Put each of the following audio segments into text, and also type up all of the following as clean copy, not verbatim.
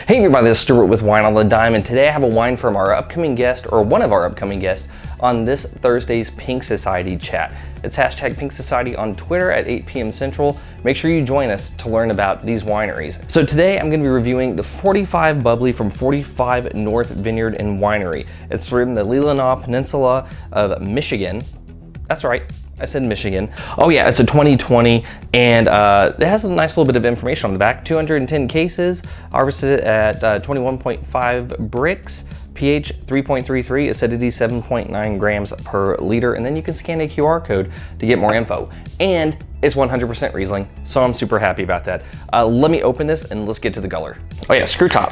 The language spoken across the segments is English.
Hey everybody, this is Stuart with Wine on the Dime, and today I have a wine from our upcoming guest, or one of our upcoming guests, on this Thursday's Pink Society chat. It's hashtag Pink Society on Twitter at 8 p.m. Central. Make sure you join us to learn about these wineries. So today I'm going to be reviewing the 45 Bubbly from 45 North Vineyard and Winery. It's from the Leelanau Peninsula of Michigan. That's right, I said Michigan. Oh yeah, it's a 2020, and it has a nice little bit of information on the back. 210 cases, harvested at 21.5 bricks, pH 3.33, acidity 7.9 grams per liter, and then you can scan a QR code to get more info. And it's 100% Riesling, so I'm super happy about that. Let me open this and let's get to the color. Oh yeah, screw top.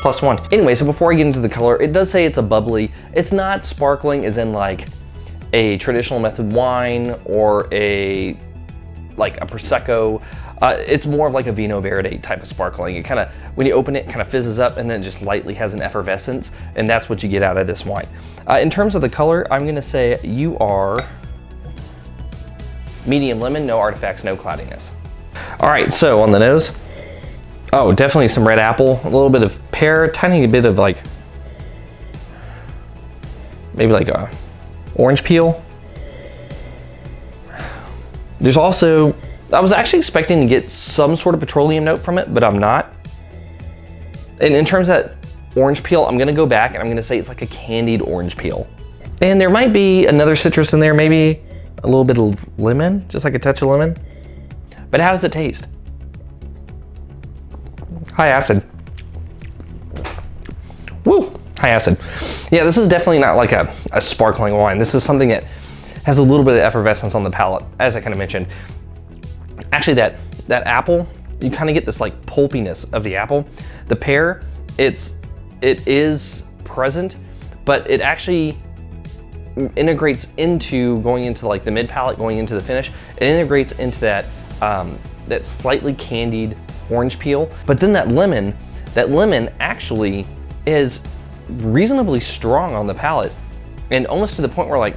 +1. Anyway, so before I get into the color, it does say it's a bubbly. It's not sparkling as in like a traditional method wine or a Prosecco. It's more of like a Vino Verde type of sparkling. It kind of, when you open it, kind of fizzes up and then it just lightly has an effervescence, and that's what you get out of this wine. In terms of the color, I'm gonna say you are medium lemon, no artifacts, no cloudiness. All right, so on the nose, oh, definitely some red apple, a little bit of pear, a tiny bit of like, maybe like a orange peel. There's also, I was actually expecting to get some sort of petroleum note from it, but I'm not. And in terms of that orange peel, I'm gonna go back and I'm gonna say it's like a candied orange peel. And there might be another citrus in there, maybe a little bit of lemon, just like a touch of lemon. But how does it taste? High acid. Woo, high acid. Yeah, this is definitely not like a sparkling wine. This is something that has a little bit of effervescence on the palate, as I kind of mentioned. Actually, that apple, you kind of get this like pulpiness of the apple. The pear, it is present, but it actually integrates into going into like the mid palate, going into the finish. It integrates into that slightly candied orange peel, but then that lemon actually is reasonably strong on the palate, and almost to the point where like,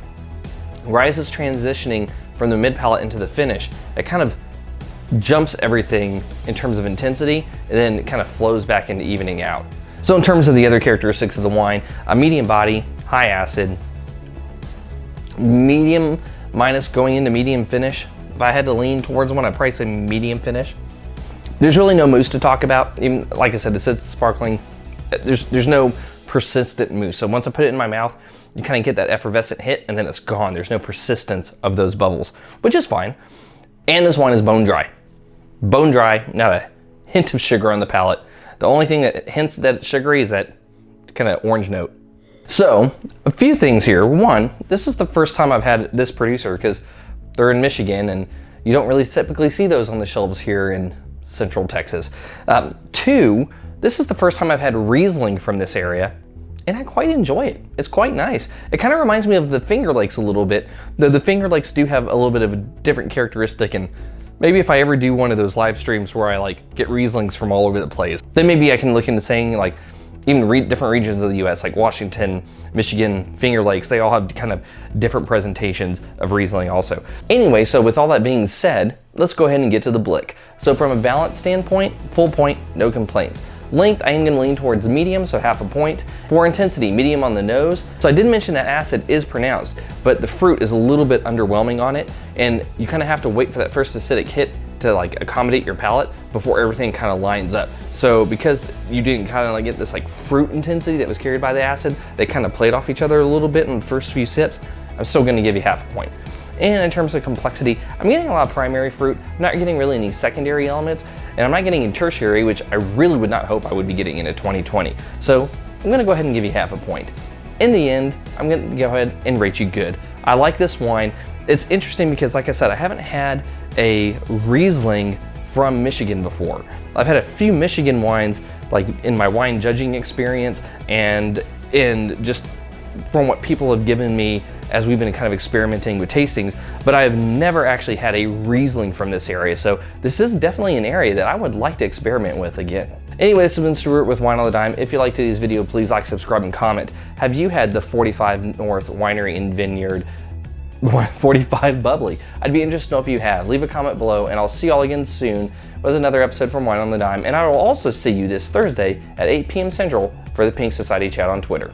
as it's transitioning from the mid palate into the finish, it kind of jumps everything in terms of intensity, and then it kind of flows back into evening out. So in terms of the other characteristics of the wine, a medium body, high acid, medium minus going into medium finish. If I had to lean towards one, I'd probably say medium finish. There's really no mousse to talk about. Even like I said, it says sparkling. There's no persistent mousse. So once I put it in my mouth, you kind of get that effervescent hit, and then it's gone. There's no persistence of those bubbles, which is fine. And this wine is bone dry. Bone dry, not a hint of sugar on the palate. The only thing that hints that it's sugary is that kind of orange note. So a few things here. One, this is the first time I've had this producer, because they're in Michigan and you don't really typically see those on the shelves here in Central Texas. Two, this is the first time I've had Riesling from this area, and I quite enjoy it. It's quite nice. It kind of reminds me of the Finger Lakes a little bit. The Finger Lakes do have a little bit of a different characteristic, and maybe if I ever do one of those live streams where I like get Rieslings from all over the place, then maybe I can look into saying like, even different regions of the US, like Washington, Michigan, Finger Lakes, they all have kind of different presentations of Riesling also. Anyway, so with all that being said, let's go ahead and get to the Blick. So from a balance standpoint, full point, no complaints. Length, I am gonna lean towards medium, so half a point. For intensity, medium on the nose. So I did mention that acid is pronounced, but the fruit is a little bit underwhelming on it, and you kind of have to wait for that first acidic hit to like accommodate your palate before everything kind of lines up. So because you didn't kind of like get this like fruit intensity that was carried by the acid, they kind of played off each other a little bit in the first few sips. I'm still gonna give you half a point. And in terms of complexity, I'm getting a lot of primary fruit. I'm not getting really any secondary elements, and I'm not getting any tertiary, which I really would not hope I would be getting in a 2020. So I'm gonna go ahead and give you half a point. In the end, I'm gonna go ahead and rate you good. I like this wine. It's interesting because, like I said, I haven't had a Riesling from Michigan before. I've had a few Michigan wines like in my wine judging experience, and in just from what people have given me as we've been kind of experimenting with tastings, but I've never actually had a Riesling from this area. So this is definitely an area that I would like to experiment with again. Anyway, this has been Stuart with Wine on the Dime. If you liked today's video, please like, subscribe, and comment. Have you had the 45 North Winery and Vineyard 145 Bubbly. I'd be interested to know if you have. Leave a comment below, and I'll see y'all again soon with another episode from Wine on the Dime. And I will also see you this Thursday at 8 p.m. Central for the Pink Society chat on Twitter.